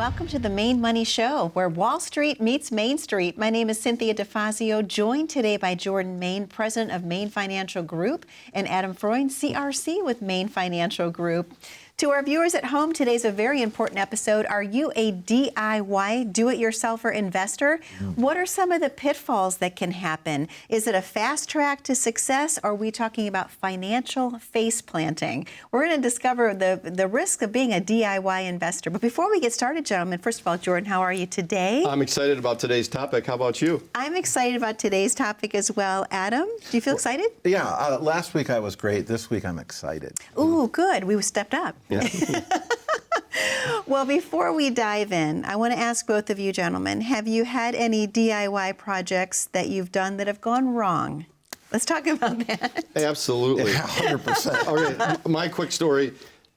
welcome to the Maine Money Show, where Wall Street meets Main Street. My name is Cynthia DeFazio, joined today by Jordan Main, president of Main Financial Group, and Adam Freund, CRC with Main Financial Group. To our viewers at home, today's a very important episode. Are you a DIY, do-it-yourselfer investor? What are some of the pitfalls that can happen? Is it a fast track to success, or are we talking about financial face planting? We're going to discover the risk of being a DIY investor. But before we get started, gentlemen, first of all, Jordan, how are you today? I'm excited about today's topic. How about you? I'm excited about today's topic as well. Adam, do you feel excited? Yeah, last week I was great. This week I'm excited. Ooh, good. We stepped up. Yeah. Well, before we dive in, I want to ask both of you gentlemen, have you had any DIY projects that you've done that have gone wrong? Let's talk about that. Absolutely. Yeah, 100%. Okay, my quick story.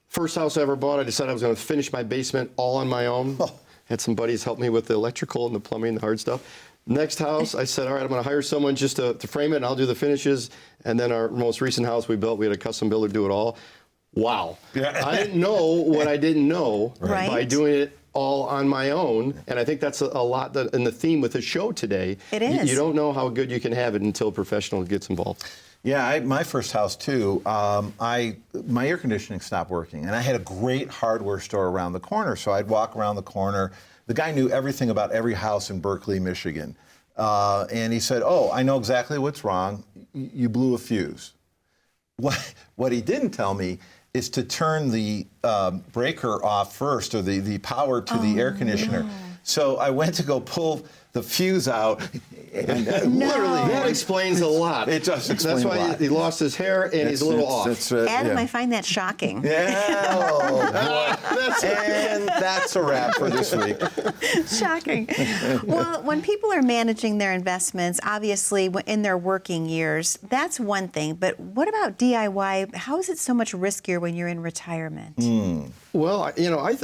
First house I ever bought, I decided I was going to finish my basement all on my own. Had some buddies help me with the electrical and the plumbing and the hard stuff. Next house, I said, all right, I'm going to hire someone just to frame it, and I'll do the finishes. And then our most recent house we built, we had a custom builder do it all. Wow. Yeah. I didn't know what I didn't know by doing it all on my own. And I think that's a lot in the theme with the show today. It is. You don't know how good you can have it until a professional gets involved. Yeah, my first house too, my air conditioning stopped working, and I had a great hardware store around the corner. So I'd walk around the corner. The guy knew everything about every house in Berkeley, Michigan. And he said, oh, I know exactly what's wrong. You blew a fuse. What he didn't tell me is to turn the breaker off first, or the power to the air conditioner. No. So I went to go pull the fuse out, and literally... That explains a lot. It just explains a lot. That's why he lost his hair, and he's a little off. Adam, I find that shocking. Yeah, and that's a wrap for this week. Shocking. Well, when people are managing their investments, obviously in their working years, that's one thing. But what about DIY? How is it so much riskier when you're in retirement? Well,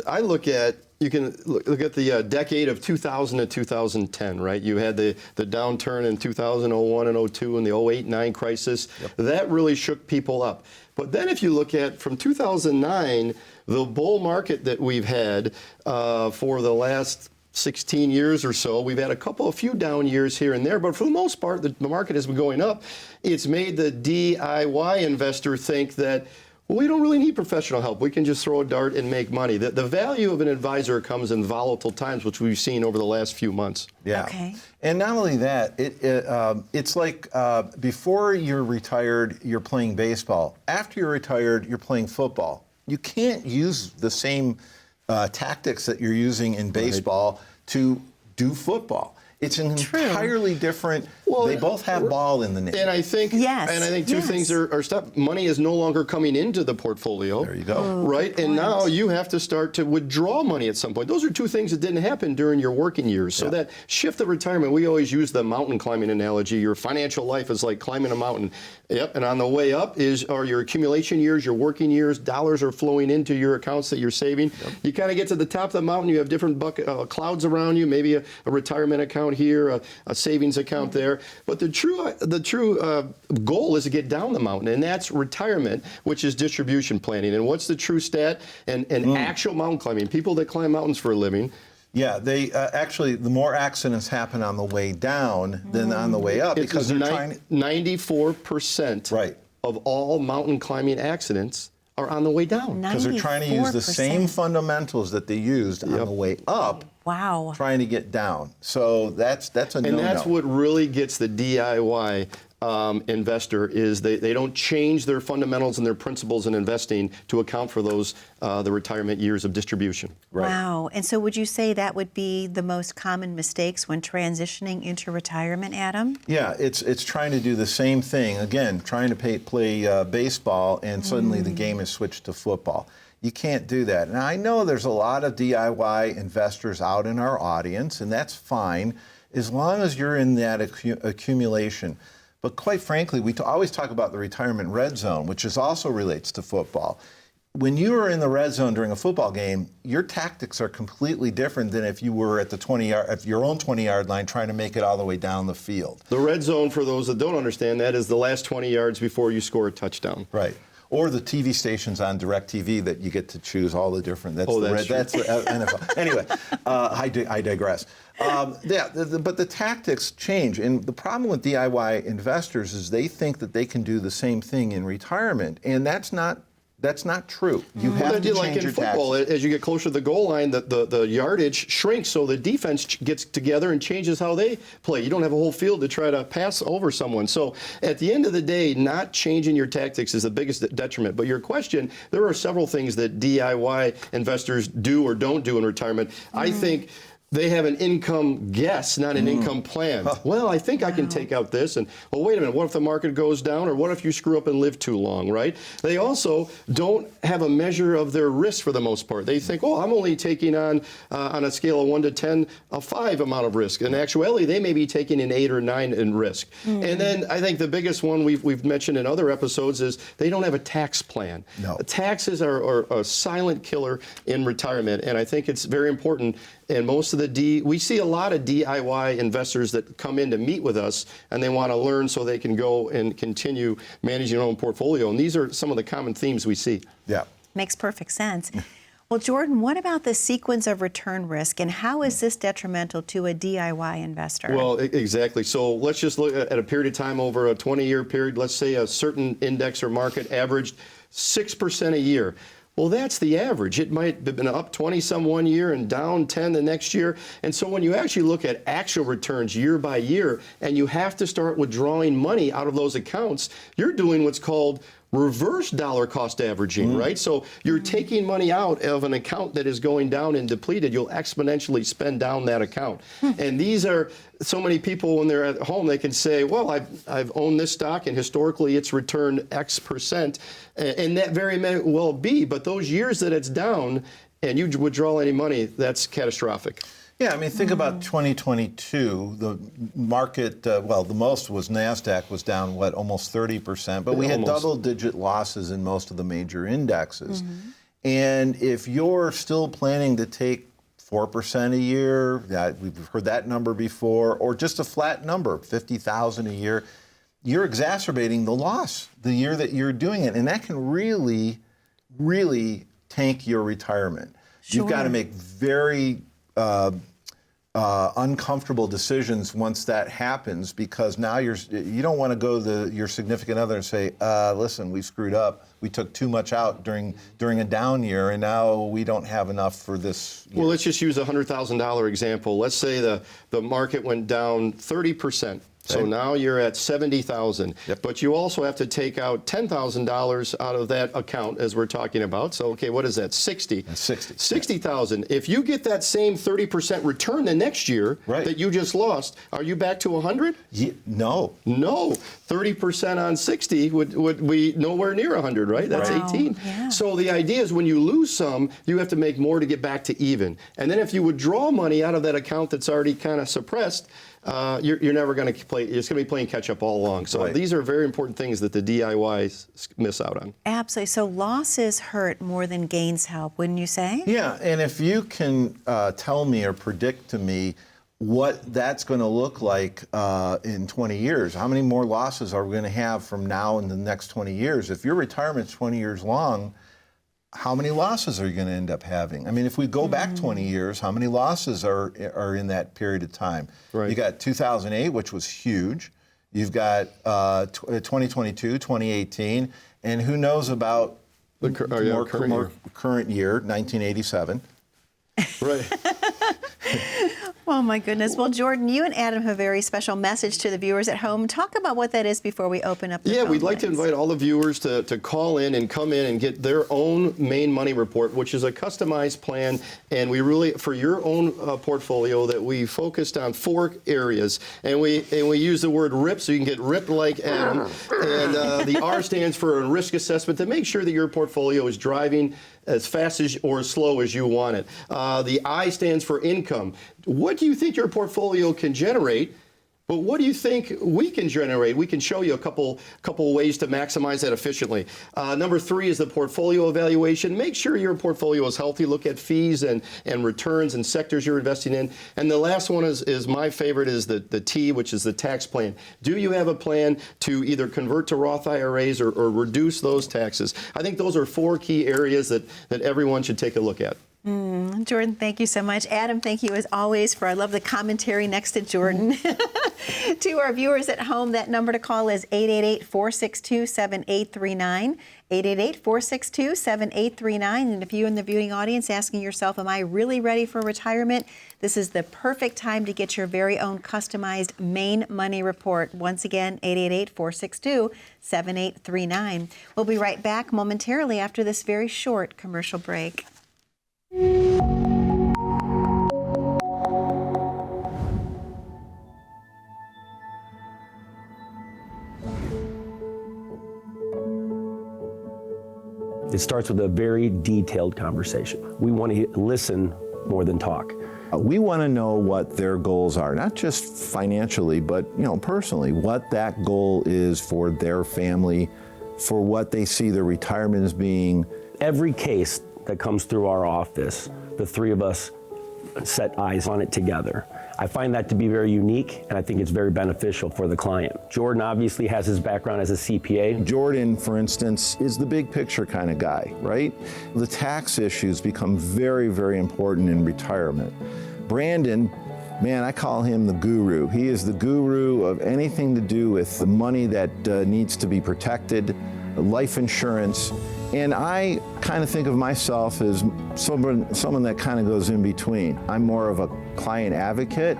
I look at, you can look at the decade of 2000 to 2010, right? You had the downturn in 2001 and 02 and the 08-09 crisis. Yep. That really shook people up. But then if you look at from 2009, the bull market that we've had for the last 16 years or so, we've had a few down years here and there, but for the most part, the market has been going up. It's made the DIY investor think that, well, we don't really need professional help. We can just throw a dart and make money. The value of an advisor comes in volatile times, which we've seen over the last few months. Yeah. Okay. And not only that, it's like before you're retired, you're playing baseball. After you're retired, you're playing football. You can't use the same tactics that you're using in baseball to do football. It's an entirely different. Well, they both have ball in the name. And I think, two things are stuff. Money is no longer coming into the portfolio. There you go. Right, and now you have to start to withdraw money at some point. Those are two things that didn't happen during your working years. So that shift of retirement, we always use the mountain climbing analogy. Your financial life is like climbing a mountain. Yep, and on the way up are your accumulation years, your working years. Dollars are flowing into your accounts that you're saving. Yep. You kind of get to the top of the mountain. You have different clouds around you. Maybe a retirement account here, a savings account there. But the true goal is to get down the mountain, and that's retirement, which is distribution planning. And what's the true stat? And actual mountain climbing, people that climb mountains for a living. Yeah, they actually, the more accidents happen on the way down than on the way up, because they're trying 94% of all mountain climbing accidents are on the way down. Because they're trying to use the same fundamentals that they used on the way up. Wow. Trying to get down. So that's a no-no. And that's what really gets the DIY investor is they don't change their fundamentals and their principles in investing to account for those the retirement years of distribution. Right. Wow. And so would you say that would be the most common mistakes when transitioning into retirement, Adam? Yeah, it's trying to do the same thing. Again, trying to play baseball, and suddenly the game is switched to football. You can't do that. Now, I know there's a lot of DIY investors out in our audience, and that's fine as long as you're in that accumulation. But quite frankly, we always talk about the retirement red zone, which also relates to football. When you are in the red zone during a football game, your tactics are completely different than if you were at the 20-yard, at your own 20-yard line trying to make it all the way down the field. The red zone, for those that don't understand that, is the last 20 yards before you score a touchdown. Right. or the TV stations on DirecTV that you get to choose all the different. That's Oh, the that's red, that's the NFL. Anyway, I digress. But the tactics change, and the problem with DIY investors is they think that they can do the same thing in retirement, and that's not true. You have to like change in your football, taxes. as you get closer to the goal line, the yardage shrinks, so the defense gets together and changes how they play. You don't have a whole field to try to pass over someone. So at the end of the day, not changing your tactics is the biggest detriment. But your question, there are several things that DIY investors do or don't do in retirement. I think they have an income guess, not an income plan. Well, I think I can take out this, and well, wait a minute, what if the market goes down, or what if you screw up and live too long, right? They also don't have a measure of their risk for the most part. They think, oh, I'm only taking on a scale of 1 to 10, a 5 amount of risk. In actuality, they may be taking an 8 or 9 in risk. And then I think the biggest one we've mentioned in other episodes is they don't have a tax plan. No. Taxes are a silent killer in retirement, and I think it's very important. And most of we see a lot of DIY investors that come in to meet with us, and they want to learn so they can go and continue managing their own portfolio. And these are some of the common themes we see. Yeah. Makes perfect sense. Well, Jordan, what about the sequence of return risk, and how is this detrimental to a DIY investor? Well, exactly. So let's just look at a period of time over a 20-year period. Let's say a certain index or market averaged 6% a year. Well, that's the average. It might have been up 20-some one year and down 10 the next year. And so when you actually look at actual returns year by year, and you have to start withdrawing money out of those accounts, you're doing what's called reverse dollar cost averaging, right? So you're taking money out of an account that is going down and depleted. You'll exponentially spend down that account. And these are so many people, when they're at home, they can say, well, I've owned this stock and historically it's returned X percent. And that very may well be, but those years that it's down and you withdraw any money, that's catastrophic. Yeah, I mean, think about 2022. The market, well, the most was NASDAQ was down, what, almost 30%, but we had double-digit losses in most of the major indexes. And if you're still planning to take 4% a year, we've heard that number before, or just a flat number, 50,000 a year, you're exacerbating the loss the year that you're doing it. And that can really, really tank your retirement. You've got to make very uncomfortable decisions once that happens, because now you don't want to go to your significant other and say, listen, we screwed up. We took too much out during a down year, and now we don't have enough for this year. Well, let's just use a $100,000 example. Let's say the market went down 30%. So now you're at 70,000, but you also have to take out $10,000 out of that account, as we're talking about. So, okay, what is that? 60. That's 60. 60,000. If you get that same 30% return the next year that you just lost, are you back to 100? No. No. 30% on 60 would be nowhere near 100, right? That's 18. Yeah. So the idea is when you lose some, you have to make more to get back to even. And then if you withdraw money out of that account that's already kind of suppressed, you're never going to play. It's going to be playing catch up all along. So these are very important things that the DIYs miss out on. Absolutely. So losses hurt more than gains help, wouldn't you say? Yeah, and if you can tell me or predict to me what that's going to look like in 20 years, how many more losses are we going to have from now in the next 20 years? If your retirement's 20 years long, how many losses are you going to end up having? I mean, if we go back 20 years, how many losses are in that period of time? Right. You got 2008, which was huge. You've got 2022, 2018, and who knows about The current year, 1987. Right. Oh, my goodness. Well, Jordan, you and Adam have a very special message to the viewers at home. Talk about what that is before we open up the phone We'd like to lines. invite all the viewers to call in and come in and get their own Maine Money Report, which is a customized plan. And we really, for your own portfolio, that we focused on 4 areas. And we use the word RIP, so you can get ripped like Adam. And the R stands for a risk assessment to make sure that your portfolio is driving as fast as or as slow as you want it. The I stands for income. What do you think your portfolio can generate But what do you think we can generate? We can show you a couple ways to maximize that efficiently. Number 3 is the portfolio evaluation. Make sure your portfolio is healthy. Look at fees and returns and sectors you're investing in. And the last one is my favorite, is the T, which is the tax plan. Do you have a plan to either convert to Roth IRAs or reduce those taxes? I think those are 4 key areas that everyone should take a look at. Jordan, thank you so much. Adam, thank you as always I love the commentary next to Jordan. To our viewers at home, that number to call is 888-462-7839, 888-462-7839. And if you're in the viewing audience asking yourself, am I really ready for retirement? This is the perfect time to get your very own customized Maine Money Report. Once again, 888-462-7839. We'll be right back momentarily after this very short commercial break. It starts with a very detailed conversation. We want to listen more than talk. We want to know what their goals are, not just financially, but personally, what that goal is for their family, for what they see their retirement as being. Every case that comes through our office, the 3 of us set eyes on it together. I find that to be very unique, and I think it's very beneficial for the client. Jordan obviously has his background as a CPA. Jordan, for instance, is the big picture kind of guy, right? The tax issues become very, very important in retirement. Brandon, man, I call him the guru. He is the guru of anything to do with the money that needs to be protected, life insurance. And I kind of think of myself as someone that kind of goes in between. I'm more of a client advocate.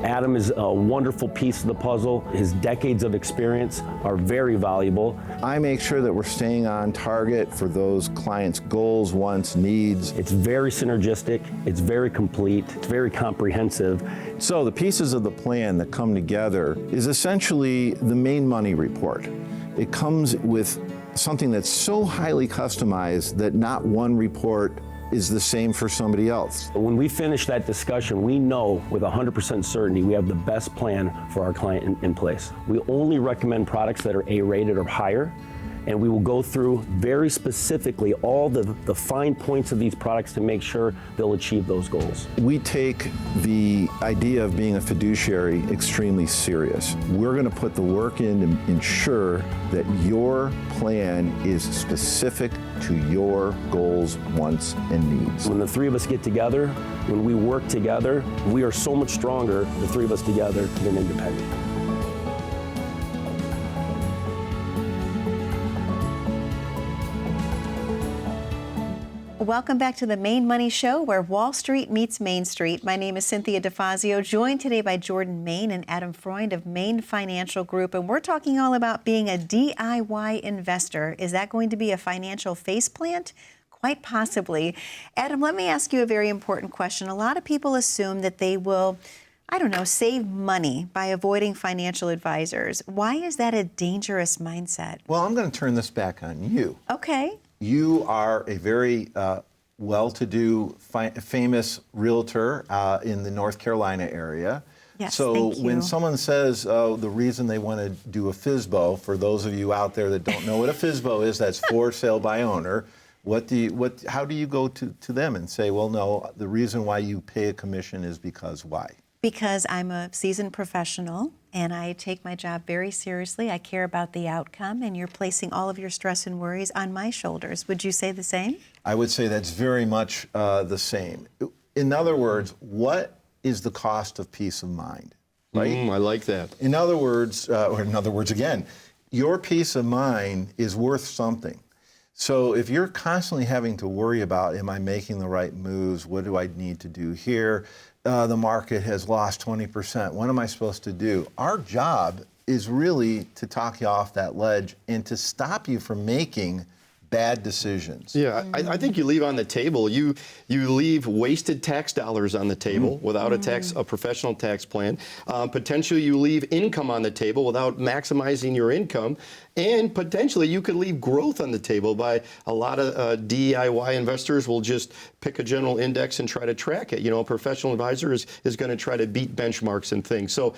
Adam is a wonderful piece of the puzzle. His decades of experience are very valuable. I make sure that we're staying on target for those clients' goals, wants, needs. It's very synergistic, it's very complete, it's very comprehensive. So the pieces of the plan that come together is essentially the Maine Money Report. It comes with something that's so highly customized that not one report is the same for somebody else. When we finish that discussion, we know with 100% certainty we have the best plan for our client in place. We only recommend products that are A-rated or higher, and we will go through very specifically all the fine points of these products to make sure they'll achieve those goals. We take the idea of being a fiduciary extremely serious. We're going to put the work in to ensure that your plan is specific to your goals, wants, and needs. When the 3 of us get together, when we work together, we are so much stronger, the 3 of us together, than independent. Welcome back to the Maine Money Show, where Wall Street meets Main Street. My name is Cynthia DeFazio, joined today by Jordan Main and Adam Freund of Maine Financial Group, and we're talking all about being a DIY investor. Is that going to be a financial faceplant? Quite possibly. Adam, let me ask you a very important question. A lot of people assume that they will, save money by avoiding financial advisors. Why is that a dangerous mindset? Well, I'm going to turn this back on you. Okay. You are a very well-to-do, famous realtor in the North Carolina area. Yes, so thank you. When someone says the reason they want to do a FSBO, for those of you out there that don't know what a FSBO is, that's for sale by owner. How do you go to them and say, well, no, the reason why you pay a commission is because why? Because I'm a seasoned professional and I take my job very seriously. I care about the outcome, and you're placing all of your stress and worries on my shoulders. Would you say the same? I would say that's very much the same. In other words, what is the cost of peace of mind? Right? I like that. In other words again, your peace of mind is worth something. So if you're constantly having to worry about, am I making the right moves? What do I need to do here? The market has lost 20%. What am I supposed to do? Our job is really to talk you off that ledge and to stop you from making bad decisions. Yeah, I think you leave on the table. You leave wasted tax dollars on the table without a professional tax plan. Potentially, you leave income on the table without maximizing your income, and potentially you could leave growth on the table by a lot of DIY investors will just pick a general index and try to track it. You know, a professional advisor is going to try to beat benchmarks and things. So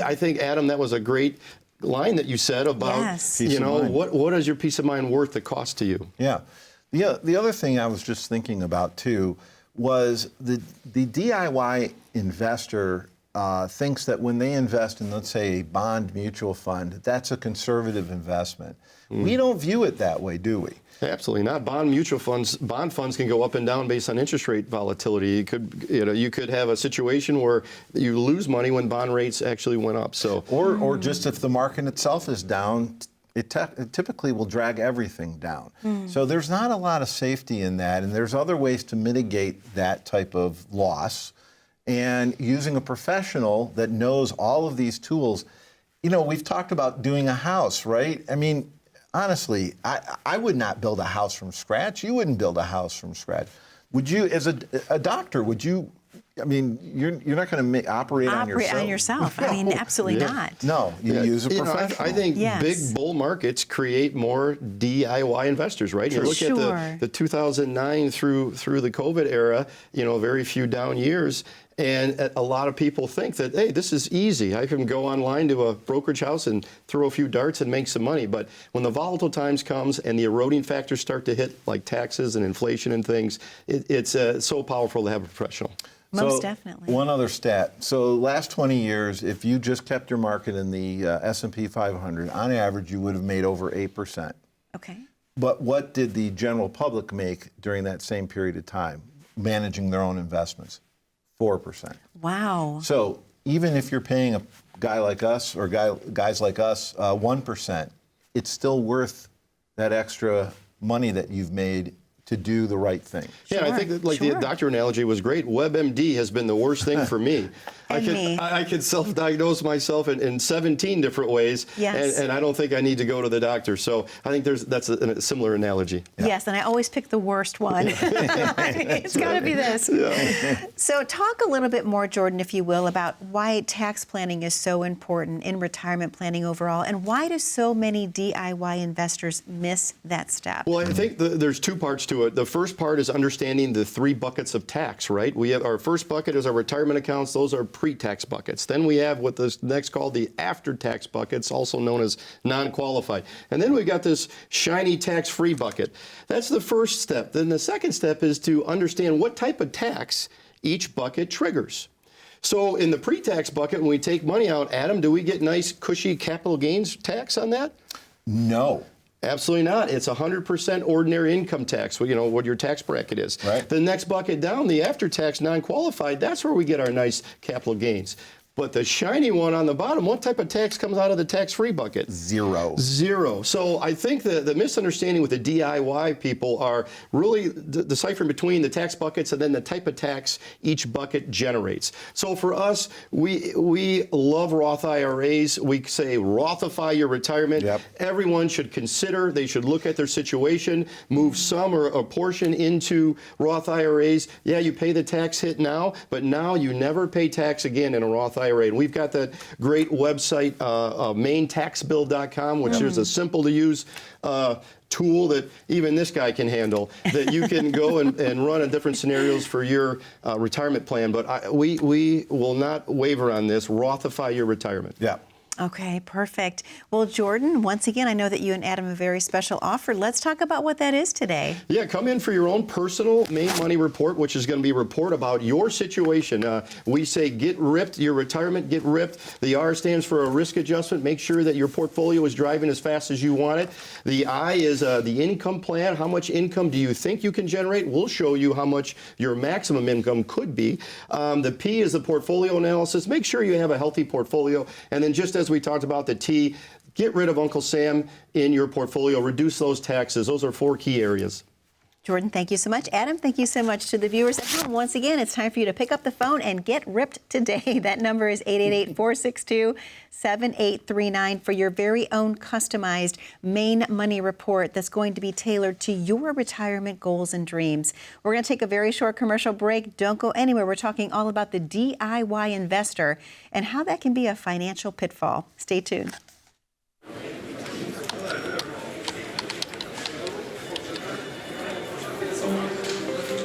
I think, Adam, that was a great line that you said about, Yes. you know, Peace of mind. what is your peace of mind worth the cost to you? Yeah. The other thing I was just thinking about too was the DIY investor thinks that when they invest in, let's say, a bond mutual fund, that's a conservative investment. We don't view it that way, do we? Absolutely not. Bond funds can go up and down based on interest rate volatility. You could have a situation where you lose money when bond rates actually went up. So, Or just if the market itself is down, it typically will drag everything down. So there's not a lot of safety in that, and there's other ways to mitigate that type of loss. And using a professional that knows all of these tools, you know, we've talked about doing a house, right? I mean, honestly, I would not build a house from scratch. You wouldn't build a house from scratch. Would you, as a doctor, would you? I mean, you're not going to operate on yourself. I mean, absolutely not. No, you use a you know, professional. I think Yes. big bull markets create more DIY investors, right? You look Sure. at the 2009 through the COVID era, you know, very few down years. And a lot of people think that, hey, this is easy. I can go online to a brokerage house and throw a few darts and make some money. But when the volatile times comes and the eroding factors start to hit, like taxes and inflation and things, it's so powerful to have a professional. Most definitely. One other stat. So last 20 years, if you just kept your market in the S&P 500, on average, you would have made over 8%. Okay. But what did the general public make during that same period of time, managing their own investments? 4%. Wow. So even if you're paying a guy like us or guys like us 1%, it's still worth that extra money that you've made to do the right thing. Yeah, I think that, like the doctor analogy was great. WebMD has been the worst thing for me. I can self-diagnose myself in 17 different ways, Yes. and I don't think I need to go to the doctor. So I think that's a similar analogy. Yes, and I always pick the worst one. It's got to be this. So talk a little bit more, Jordan, if you will, about why tax planning is so important in retirement planning overall, and why do so many DIY investors miss that step? Well, I think there's two parts to it. The first part is understanding the three buckets of tax, right? We have our first bucket is our retirement accounts. Those are pre-tax buckets. Then we have what is next called the after-tax buckets, also known as non-qualified. And then we've got this shiny tax-free bucket. That's the first step. Then the second step is to understand what type of tax each bucket triggers. So in the pre-tax bucket, when we take money out, Adam, do we get nice, cushy capital gains tax on that? No. Absolutely not. It's 100% ordinary income tax, you know, what your tax bracket is. Right. The next bucket down, the after-tax non-qualified, that's where we get our nice capital gains. But the shiny one on the bottom, what type of tax comes out of the tax-free bucket? Zero. Zero. So I think the misunderstanding with the DIY people are really deciphering between the tax buckets and then the type of tax each bucket generates. So for us, we love Roth IRAs. We say Rothify your retirement. Yep. Everyone should consider, they should look at their situation, move some or a portion into Roth IRAs. Yeah, you pay the tax hit now, but now you never pay tax again in a Roth IRA. And we've got that great website, maintaxbill.com, which is a simple to use tool that even this guy can handle, that you can go and run in different scenarios for your retirement plan. But we will not waver on this. Rothify your retirement. Yeah. Okay, perfect. Well, Jordan, once again, I know that you and Adam have a very special offer. Let's talk about what that is today. Yeah, come in for your own personal Maine Money Report, which is going to be a report about your situation. We say get ripped, your retirement, get ripped. The R stands for a risk adjustment. Make sure that your portfolio is driving as fast as you want it. The I is the income plan. How much income do you think you can generate? We'll show you how much your maximum income could be. The P is the portfolio analysis. Make sure you have a healthy portfolio. And then just as we talked about the T, get rid of Uncle Sam in your portfolio. Reduce those taxes. Those are 4 key areas. Jordan, thank you so much. Adam, thank you so much. To the viewers at home, once again, it's time for you to pick up the phone and get ripped today. That number is 888-462-7839 for your very own customized Maine Money Report that's going to be tailored to your retirement goals and dreams. We're going to take a very short commercial break. Don't go anywhere. We're talking all about the DIY investor and how that can be a financial pitfall. Stay tuned.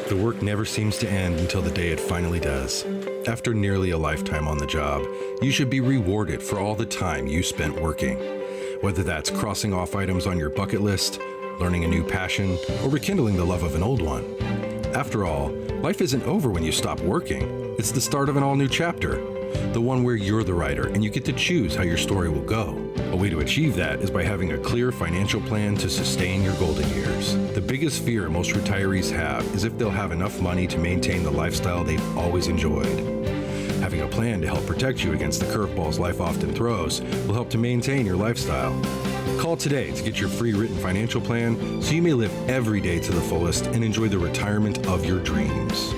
The work never seems to end until the day it finally does. After nearly a lifetime on the job, you should be rewarded for all the time you spent working. Whether that's crossing off items on your bucket list, learning a new passion, or rekindling the love of an old one. After all, life isn't over when you stop working. It's the start of an all-new chapter. The one where you're the writer and you get to choose how your story will go. A way to achieve that is by having a clear financial plan to sustain your golden years. The biggest fear most retirees have is if they'll have enough money to maintain the lifestyle they've always enjoyed. Having a plan to help protect you against the curveballs life often throws will help to maintain your lifestyle. Call today to get your free written financial plan so you may live every day to the fullest and enjoy the retirement of your dreams.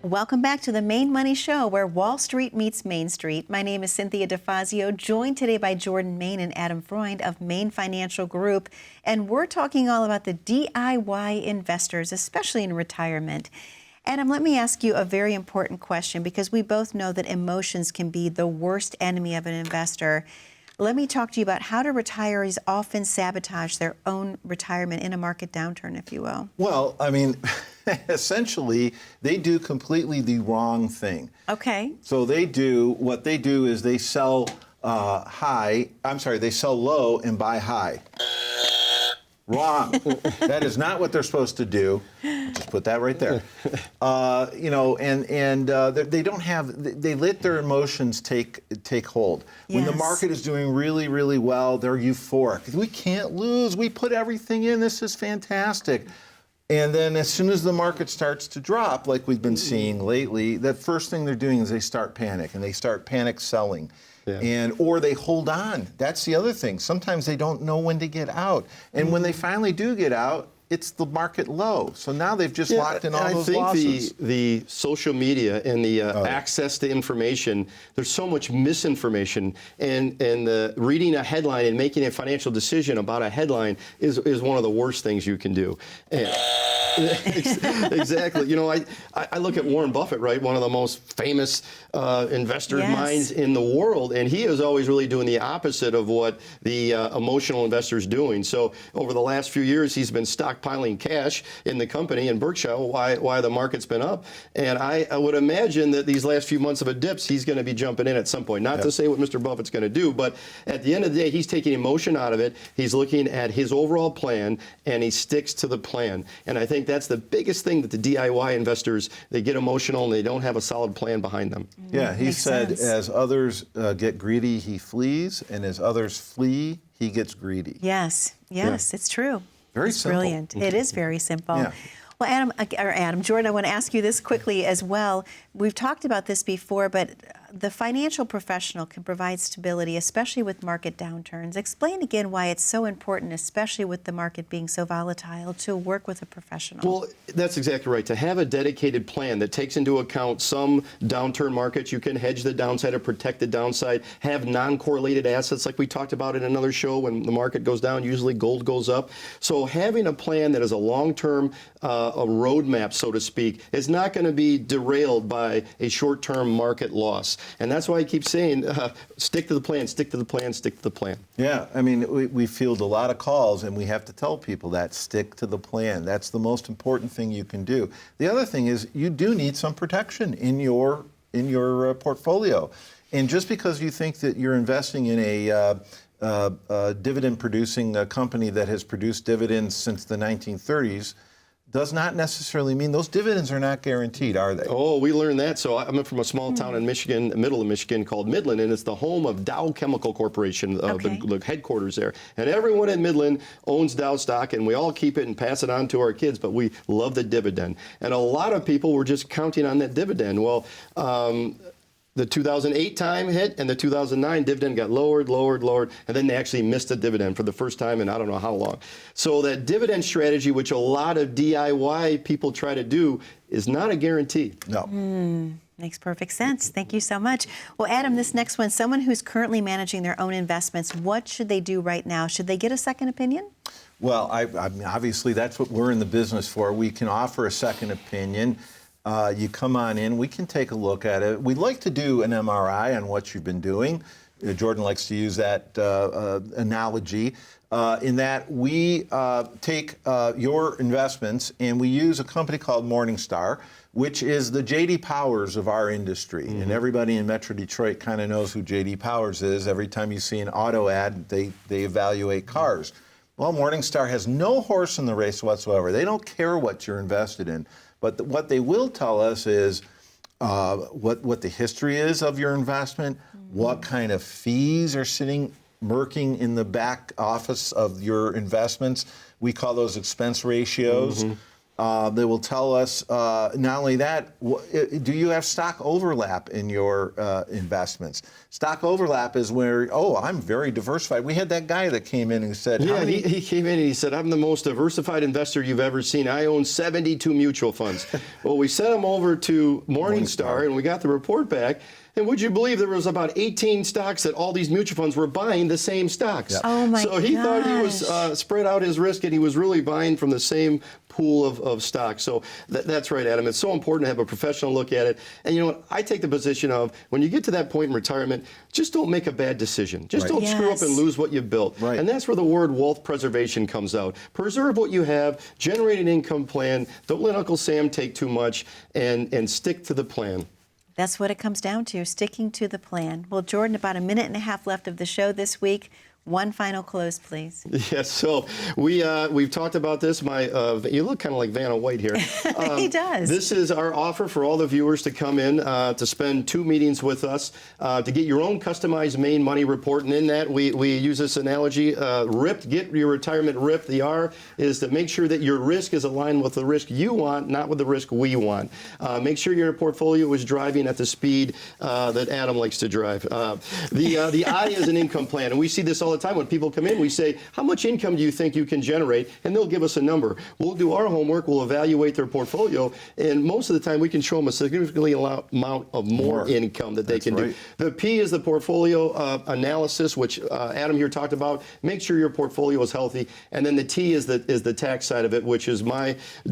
Welcome back to the Maine Money Show, where Wall Street meets Main Street. My name is Cynthia DeFazio, joined today by Jordan Main and Adam Freund of Maine Financial Group. And we're talking all about the DIY investors, especially in retirement. Adam, let me ask you a very important question, because we both know that emotions can be the worst enemy of an investor. Let me talk to you about how do retirees often sabotage their own retirement in a market downturn, if you will. Well, I mean, essentially, they do completely the wrong thing. Okay. So what they do is they sell they sell low and buy high. Wrong. That is not what they're supposed to do. Just put that right there. They don't have. They let their emotions take hold. When the Yes. market is doing really, really well, they're euphoric. We can't lose. We put everything in. This is fantastic. And then as soon as the market starts to drop, like we've been seeing lately, the first thing they're doing is they start panic, and they start panic selling. Yeah. Or they hold on. That's the other thing. Sometimes they don't know when to get out. And when they finally do get out, it's the market low. So now they've just locked in all those losses. I think the social media and the access to information, there's so much misinformation, and reading a headline and making a financial decision about a headline is one of the worst things you can do. And, exactly. You know, I look at Warren Buffett, right? One of the most famous investor minds in the world, and he is always really doing the opposite of what the emotional investor's doing. So over the last few years, he's been stockpiling cash in the company in Berkshire, why the market's been up. And I would imagine that these last few months of a dips, he's going to be jumping in at some point. Not to say what Mr. Buffett's going to do, but at the end of the day, he's taking emotion out of it. He's looking at his overall plan, and he sticks to the plan. And I think that's the biggest thing that the DIY investors, they get emotional and they don't have a solid plan behind them. Yeah, he Makes said, sense. as others get greedy, he flees, and as others flee, he gets greedy. Yes, it's true. Very it's simple. Brilliant. It is very simple. Yeah. Well, Jordan, I want to ask you this quickly as well. We've talked about this before, but the financial professional can provide stability, especially with market downturns. Explain again why it's so important, especially with the market being so volatile, to work with a professional. Well, that's exactly right. To have a dedicated plan that takes into account some downturn markets, you can hedge the downside or protect the downside, have non-correlated assets like we talked about in another show. When the market goes down, usually gold goes up. So having a plan that is a long-term a roadmap, so to speak, is not going to be derailed by a short-term market loss. And that's why I keep saying, stick to the plan, stick to the plan, stick to the plan. Yeah, I mean, we field a lot of calls, and we have to tell people that stick to the plan. That's the most important thing you can do. The other thing is you do need some protection in your portfolio. And just because you think that you're investing in a dividend-producing company that has produced dividends since the 1930s, does not necessarily mean those dividends are not guaranteed, are they? Oh, we learned that. So I'm from a small town in Michigan, middle of Michigan, called Midland, and it's the home of Dow Chemical Corporation, the headquarters there. And everyone in Midland owns Dow stock, and we all keep it and pass it on to our kids, but we love the dividend. And a lot of people were just counting on that dividend. Well, the 2008 time hit and the 2009 dividend got lowered, and then they actually missed a dividend for the first time in I don't know how long. So that dividend strategy, which a lot of DIY people try to do, is not a guarantee. No. Makes perfect sense. Thank you so much. Well, Adam, this next one, someone who's currently managing their own investments, what should they do right now? Should they get a second opinion? Well, I mean, obviously, that's what we're in the business for. We can offer a second opinion. You come on in, we can take a look at it. We'd like to do an MRI on what you've been doing. Jordan likes to use that analogy in that we take your investments and we use a company called Morningstar, which is the J.D. Powers of our industry. And everybody in Metro Detroit kind of knows who J.D. Powers is. Every time you see an auto ad, they evaluate cars. Well, Morningstar has no horse in the race whatsoever. They don't care what you're invested in. But what they will tell us is what the history is of your investment, what kind of fees are murking in the back office of your investments. We call those expense ratios. They will tell us, not only that, do you have stock overlap in your investments? Stock overlap is where, I'm very diversified. We had that guy that came in and said, yeah, he came in and he said, I'm the most diversified investor you've ever seen. I own 72 mutual funds. Well, we sent him over to Morningstar and we got the report back. And would you believe there was about 18 stocks that all these mutual funds were buying the same stocks? Yep. Oh my So he thought he was spread out his risk and he was really buying from the same pool of stocks. So that's right, Adam. It's so important to have a professional look at it. And you know what? I take the position of when you get to that point in retirement, just don't make a bad decision. Just don't screw up and lose what you've built. Right. And that's where the word wealth preservation comes out. Preserve what you have, generate an income plan, don't let Uncle Sam take too much, and stick to the plan. That's what it comes down to, sticking to the plan. Well, Jordan, about a minute and a half left of the show this week. One final close, please. Yes, so we've talked about this. You look kind of like Vanna White here. He does. This is our offer for all the viewers to come in to spend 2 meetings with us to get your own customized Maine Money Report. And in that, we use this analogy, RIPT, get your retirement RIPT. The R is to make sure that your risk is aligned with the risk you want, not with the risk we want. Make sure your portfolio is driving at the speed that Adam likes to drive. The I is an income plan, and we see this all the time when people come in. We say, how much income do you think you can generate? And they'll give us a number. We'll do our homework. We'll evaluate their portfolio. And most of the time, we can show them a significantly amount of more income that they can do. The P is the portfolio analysis, which Adam here talked about. Make sure your portfolio is healthy. And then the T is the tax side of it, which is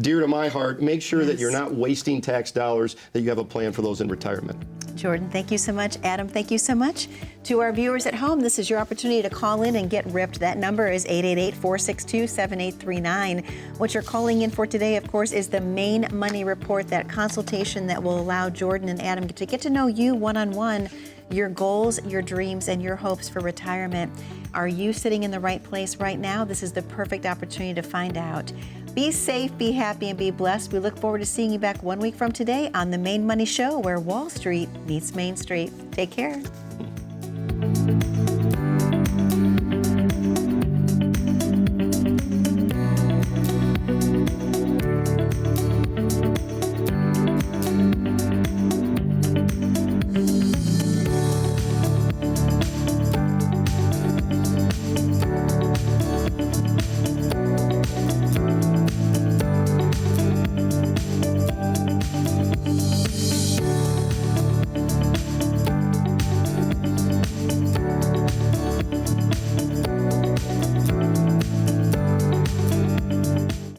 dear to my heart. Make sure that you're not wasting tax dollars, that you have a plan for those in retirement. Jordan, thank you so much. Adam, thank you so much. To our viewers at home, this is your opportunity to call in and get ripped. That number is 888-462-7839. What you're calling in for today, of course, is the Maine Money Report, that consultation that will allow Jordan and Adam to get to know you one-on-one, your goals, your dreams, and your hopes for retirement. Are you sitting in the right place right now? This is the perfect opportunity to find out. Be safe, be happy, and be blessed. We look forward to seeing you back 1 week from today on the Maine Money Show, where Wall Street meets Main Street. Take care.